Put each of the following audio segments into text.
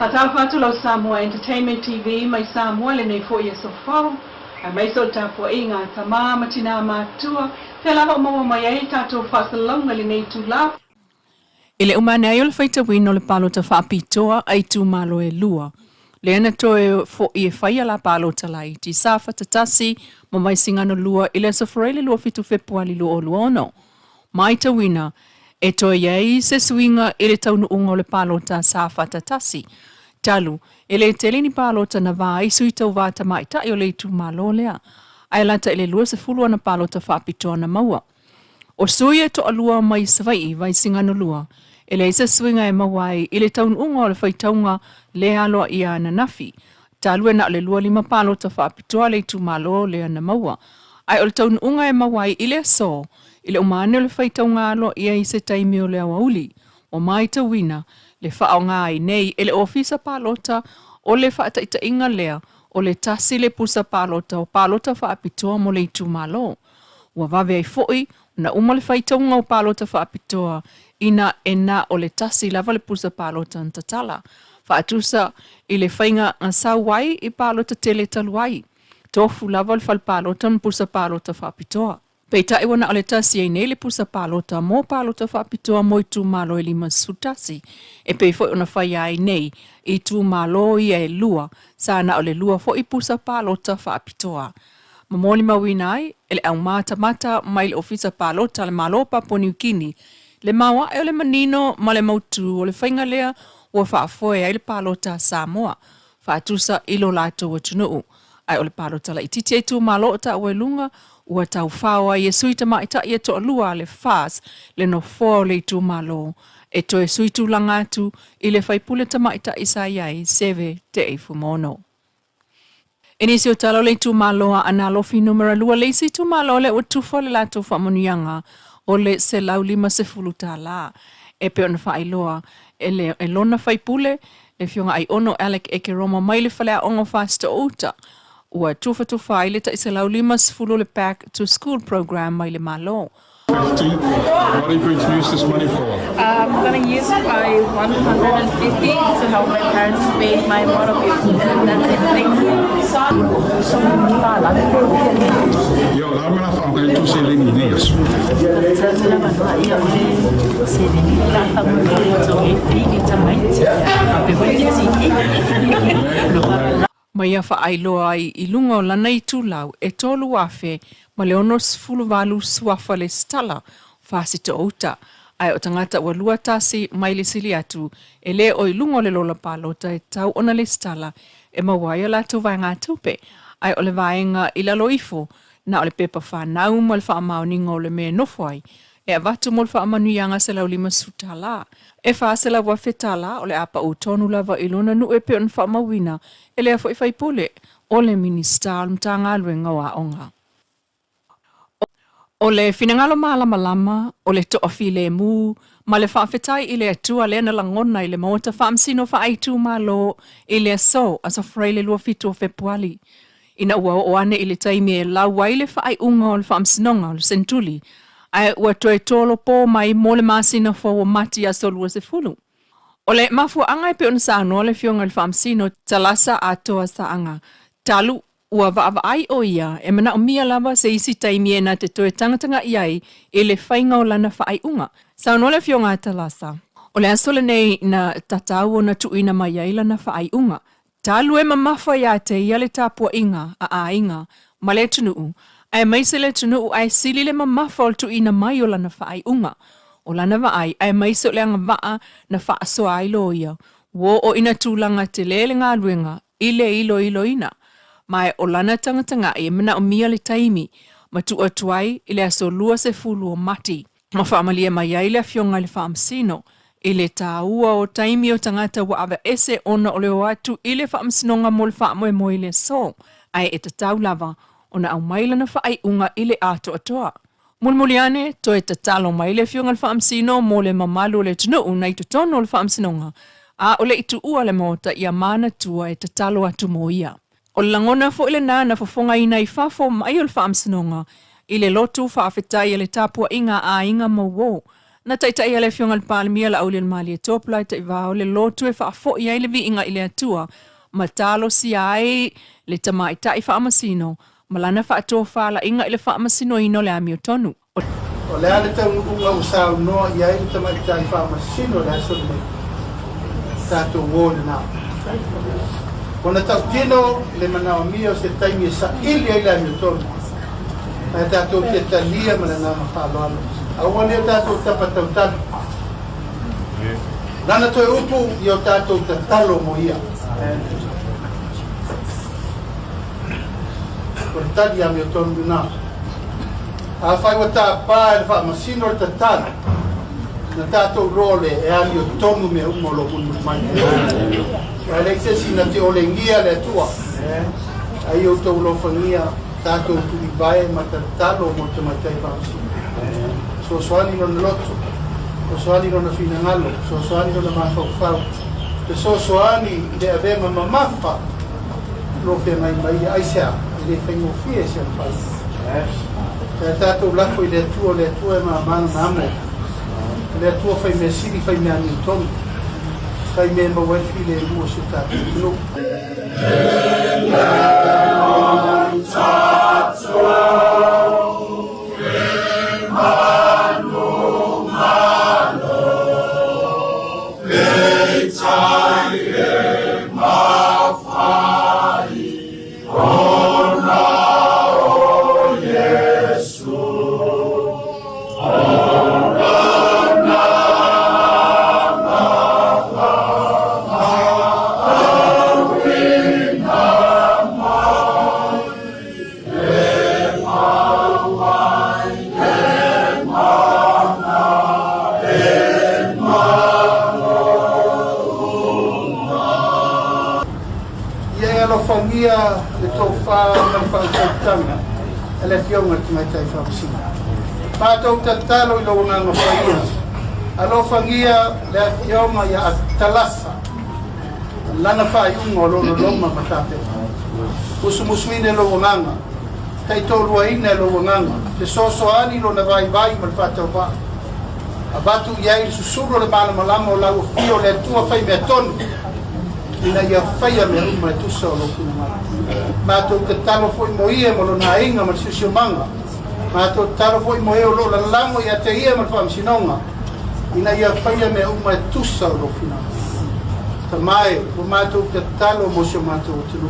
Patawhatu lau Samoa Entertainment TV, mai Samoa le nei fo so fau. Ai mai so tapo inga tama matina matua. Te lava maua mai ai tato whasalonga le nei tula. Ile umane ai ole whaita wino le palo ta whaapitoa ai tu malo e lua. Le ana toe fo i e whaia la palo ta lai. Ti safa tatasi ma mai singano lua ile sa whareile lua fitu Febuary lua o luono. Mai ta wina e toe iei se swinga ile taunu unga le palo ta safa tatasi. Talu, ele telini palo ta na vai sui tau vata mai ta i o le tu malo lea. Ai lata ile lua se fulua na palo ta whaapitoa na maua. O sui e to alua mai savai vai singano lua. Ele isa swinga e mawai ile taun unga o le whaitaunga le aloa ia na nafi. Talue na le lua lima palo ta whaapitoa le tu malo lea na maua. Ai o le taun unga e mawai ile so. Ile umane o le whaitaunga aloa ia i se taimi o le awauli. O mai ta wina le whao ngai nei ele ofisa palota o le whaataita inga lea o le tasi le pusa palota o palota whaapitoa mo le tu malo. Ua vave ai foi na uma le whaitaunga o palota whaapitoa ina ena o le tasi lava le pusa palota nta Tala. Whaatusa i le whainga ngasa wai i palota tele taluai. Tofu lava le whalpalota na pusa palota whaapitoa. Peita iwa na o le tasi ai nei le pusa palota mo palota whaapitoa mo i tu malo e lima sutasi. E pei foi ona whai ai nei i tu malo i e lua sa na o le lua foi i pusa palota whaapitoa. Mamoli mawinai, ele au mata mai le ofisa palota le malo Papua New Guinea. Le mawa e o le manino ma le mautu o le whainga lea ua whaafoe ai le palota Samoa. Whaatusa ilo lato wa tunuu. Ai o le palota la ititi ai tu malo o ta ue lunga ua tau whaua i e suita mai ta i e to alua le fas le no fo le tu malo. E to e suitu langatu i le whaipule ta mai ta isa iai seve te e fumono. Inisi o talo le tu maloa ana lofi numera lua le isi tu malo le o tufo le lato whamonuianga o le se lau lima se fulu Tala. E pe ona whailoa e lona whaipule le fionga ai ono Alec eke roma mai le whalea ongo fasta uta. Ua tufa i le ta se lau lima se fulu le back to school program mai le malo. 50. What are you going to use this money for? I'm going to use my 150 to help my parents pay my motor bill. And that's it. Thank you. Joo, daar ben ik ook in toezegging ideeën. Mai a whaailoa ai I lunga o lana I tūlau e tolu afe ma le ono sifulu walu suafa le Tala whaasita outa. Ai o tangata ua lua tasi mai le sili atu e le o I lunga o le lola palota e tau ona le Tala e mawai o latu vai ngā tupe. Ai o le vaenga I lalo ifo na o le pepa whanau mo le whaamauninga o le mea nofwai. E avatu mo le whaamanuianga se lau lima sutala. E whaasela wa Tala o le apa o tonu lava I lona nu e pe on whaamawina e le afo I whaipule o le minister mtanga luenga wa onga. O le finangalo malama o le toafi le mu, ma le whaafetai I le atua le ana langona I le mawata whaamsino whaaitu malo I le aso asa freile lua fitu o Febuary. Ina ua o ane I le taimi e lau waile whaai unga o le whaamsinonga o le sentuli. Ai ua toe tolo po mai mo le masina fo o mati a solua se fulu. O le mafu anga I pe ona sa anua le fionga le whaamsino talasa atoa sa anga. Talu ua vaava ai o ia e mana o mia lava se isi taimi e na te toe tangatanga iai e le whainga o lana whaai unga. Sa anua le fionga talasa. O le asole nei na tatau o na tuina mai ai lana whaai unga. Talu e mamafa ia te ia le tapua inga a inga ma le tunuu. Ai mai se le tunuu ai sili le mamafa o tuina mai o lana whaai unga. O lana vaai ai mai se o le anga vaa na wha soa ai lo ia. Wo o ina tūlanga te lele ngā luenga ile ilo ina. Mai o lana tangatanga e mana o mia le taimi ma tu atuai ile aso lua se fulu o mati. Ma whaamalia mai ai le fionga le whaamsino. Ile tāua o taimi o tangata wa ava ese ona o leo atu ile whaamsinonga mo le whaamoe mo ile so. Ai e tatau lava ona au mailana whaai unga ile ato atoa. Mulmuliane to e tatalo mai le fionga le whaamsino mo le mamalu le tunu nei to tono le whaamsinonga. A o le itu ua le mota ia mana tua e tatalo atu mo ia. O langona fo ile na fofonga ina I fafo mai o le whaamsinonga. Ile lotu whaafetai le tapua inga a inga mo wo. Na taitai ele fionga le palemia la auli le mali e topla te vao le lotu e whaafo i le vi inga ile atua. Matalo si ai le tamai tai whaamasino. Malana whaato whala inga ile whaamasino ino le amio tonu. O le ale tau unga usau noa i ai le tamai tai whaamasino le aso le tātou wōle nā. Kona tau tino le manawa mia o se taimi e sa ili ai le amio tonu. Ai tātou te talia ma le ngā mawhaloalo. Aua leo tātou tapatau talo. Nana toi upu i o tātou tatalo mo ia. Kona tali amio tonu nā. A whai wa tā pā e wha masino le tatalo. Na tātou role e amio tonu me umolo unu mai. Ai le sesi na te ole ngia le tua. Ai o tau lo whangia tātou tuli bae ma tatalo mo te matai pāmasino. So soani no loto, so soani no finangalo, so soani no mafau. Te so soani le ave mamafa. Lo fe mai aisa, le fengo fie se fai. Te tato lafo le tuo ma mano. Le tuo fai me siri fai me aniton. Fai me ma wai file mo se tato. No. Le tofa na whautanga ele fionga ki mai tai whausina. Pātou tatalo I lo nganga whaia. Alo whangia le fionga ia a talasa. Lana whaiunga o lono loma matape. Musumusuine lo nganga. Kei tōrua ina lo nganga. Te sosoani lo na vai mal whatau wha. A batu iai susuro le malamalama o lau fio le tua whai mea tonu. Ina ia whaia me uma e tusa o loku na mara. Mātou te talo foi mo ia mo lo na inga ma susio manga. Mātou talo foi mo e o lo la lango ia te ia ma whamsinonga. Ina ia whaia me uma e tusa o loku na mara. Ta mai, o mātou te talo mo sio mātou o tunu.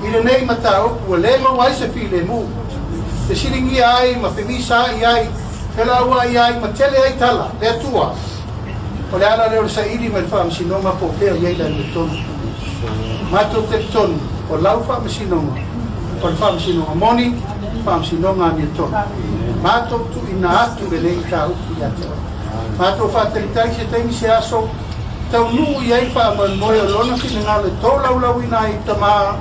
Ina nei mata opu, le ma wai se file mu. Te siringi ai, ma whemisa ai, whelaua ai, ma tele ai tala, le atua. O le ala leo sa iri mai whamsinonga po whea ieila ni tonu. Mātou te tonu, o lau whamsinonga, o le whamsinonga moni, whamsinonga ni tonu. Mātou tu ina atu le nei ka upu i ate. Mātou whataritai se teimi se aso, tau nuu i ei whaman moe o lona ki ngā le tō lau ina I tamā,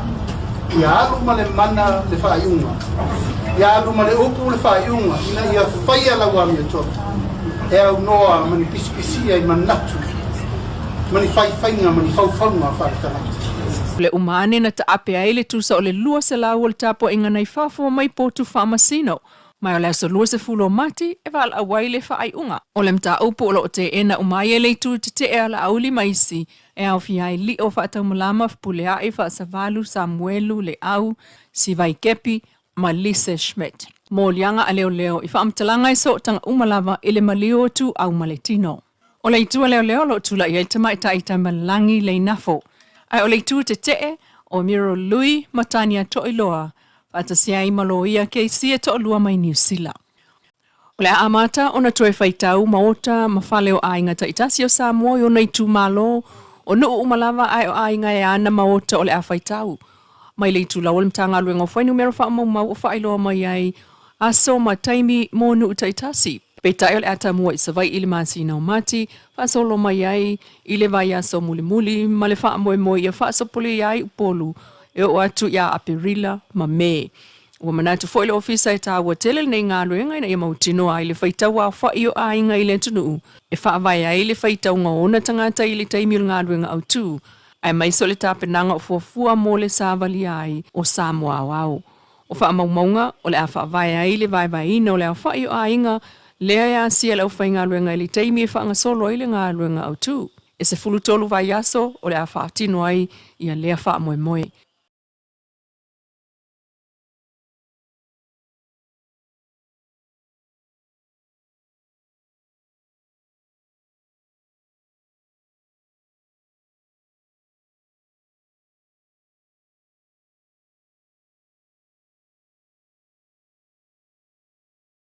I alu ma le mana le whaiunga. I alu ma le upu le whaiunga, ina ia whaia lau ami e tonu. E au noa mani pispisia I manatu. Mani whaiwhainga, mani whauwhaunga whakatanatu. Le umane na ta ape ai le tusa o le lua se lau o le tapo inga nei whafo mai potu whamasino. Mai o le aso lua se fulo mati e wala awai le whaaiunga. O le mta upo o lo te ena umai e le tu te e ala auli maisi e au fiai li o whaatau malama pulea e whaasavalu Samuelu le au si vai kepi ma Lise Schmidt. Mō lianga a leo I whaamtalanga I so tanga umalava I le malio tu au maletino. O le itua leo lo tula I aitama I taita malangi le nafo. Ai o le itua te tee o miro lui matania to iloa. Whaatasia I maloia ke sia to lua mai New Zealand. O le amata o na toe whaitau maota mawhale o ainga taitasi o Samoa I o nei tu malo o nuu umalava ai o ainga e ana maota o le a whaitau. Mai le itu lawal mtanga luenga whainu mero whaamau o whailoa mai ai aso ma taimi mo nuu taitasi. Peitai o le ata mua I savai I le masina o mati, whaasolo mai ai I le vai aso muli ma le whaamoe ia whaasopole ai upolu e o atu ia aperila ma me. Ua manatu fo ile ofisa e tāua tele nei ngā luenga ina ia mautino ai le whaitau a whai o ainga I le tunu. E whaavai ai le whaitau ngā ona tangata I le taimi o ngā luenga au tū. Ai maiso le tāpenanga o fuafua mo le sāvali ai o Samoa au. O whaamaumaunga o le a whaavai ai le vai ina o le a whai o ainga Lea ia sia lau whai ngā luenga ili teimi e whaangasolo ili ngā luenga au tū. E se fulutolu vai aso o le a whaatino ai ia lea wha moe moe.